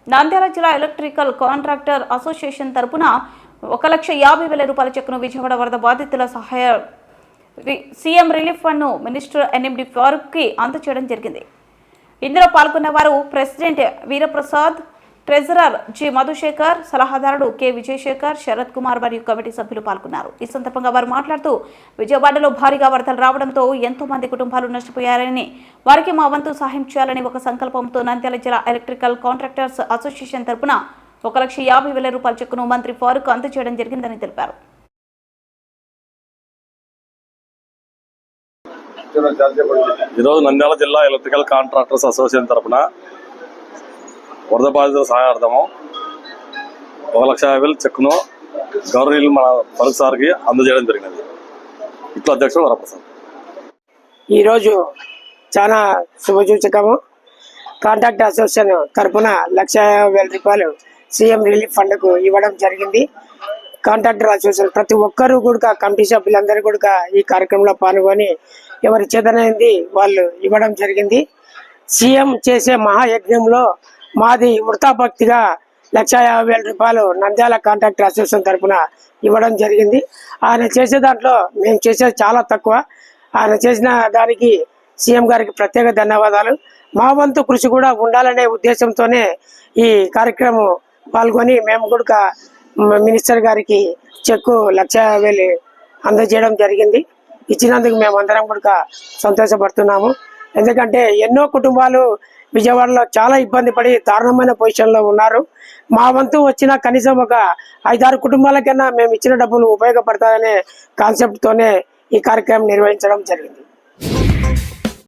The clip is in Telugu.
నంద్యాల జిల్లా ఎలక్ట్రికల్ కాంట్రాక్టర్ అసోసియేషన్ తరపున 1,50,000 రూపాయల చెక్కును విజయవాడ వరద బాధితుల సహాయ సీఎం రిలీఫ్ ఫండ్ ను మినిస్టర్ ఎన్ఎండి ఫారూక్ కి అందజేయడం జరిగింది. ఇందులో పాల్గొన్న వారు president Veeraprasad, treasurer G Madhusekhar, సలహాదారుడు కె విజయశేఖర్, శరత్ కుమార్ మరియు కమిటీ సభ్యులు పాల్గొన్నారు. ఈ సందర్భంగా వారు మాట్లాడుతూ విజయవాడలో భారీగా వరదలు రావడంతో ఎంతో మంది కుటుంబాలు నష్టపోయారని, వారికి మా వంతు సహాయం చేయాలని ఒక సంకల్పంతో నంద్యాల జిల్లా ఎలక్ట్రికల్ కాంట్రాక్టర్స్ అసోసియేషన్ తరపున 1,50,000 రూపాయల చెక్కును మంత్రి ఫారూక్ అందజేయడం జరిగిందని తెలిపారు. ఈరోజు నంద్యాల జిల్లా ఎలక్ట్రికల్ కాంట్రాక్టర్స్ అసోసియేషన్ తరఫున వరద బాధితుల సహాయార్థము 1,50,000 చెక్కును గవర్నర్ మన ఫరూక్ సార్కి అందజేయడం జరిగినది. ఇట్లా అధ్యక్షుడు వరప్రసాద్. ఈరోజు చాలా శుభసూచకము. కాంట్రాక్టర్ అసోసియేషన్ తరఫున 1,50,000 రూపాయలు సీఎం రిలీఫ్ ఫండ్కు ఇవ్వడం జరిగింది. కాంట్రాక్టర్ అసోసియేషన్ ప్రతి ఒక్కరూ కూడా, కమిటీ సభ్యులందరూ కూడా ఈ కార్యక్రమంలో పాల్గొని ఎవరి చేతనైంది వాళ్ళు ఇవ్వడం జరిగింది. సీఎం చేసే మహాయజ్ఞంలో మాది వృతాభక్తిగా 1,50,000 రూపాయలు నంద్యాల కాంట్రాక్టర్ అసోసియేషన్ తరఫున ఇవ్వడం జరిగింది. ఆయన చేసే దాంట్లో మేము చేసేది చాలా తక్కువ. ఆయన చేసిన దానికి సీఎం గారికి ప్రత్యేక ధన్యవాదాలు. మా వంతు కృషి కూడా ఉండాలనే ఉద్దేశంతోనే ఈ కార్యక్రమం పాల్గొని మేము కూడా మినిస్టర్ గారికి చెక్కు 1,50,000 అందజేయడం జరిగింది. ఇచ్చినందుకు మేమందరం కూడా సంతోషపడుతున్నాము. ఎందుకంటే ఎన్నో కుటుంబాలు విజయవాడలో చాలా ఇబ్బంది పడి దారుణమైన పొజిషన్లో ఉన్నారు. మా వంతు వచ్చిన కనీసం ఒక 5-6 కుటుంబాలకైనా మేము ఇచ్చిన డబ్బులు ఉపయోగపడతాయనే కాన్సెప్ట్తోనే ఈ కార్యక్రమం నిర్వహించడం జరిగింది.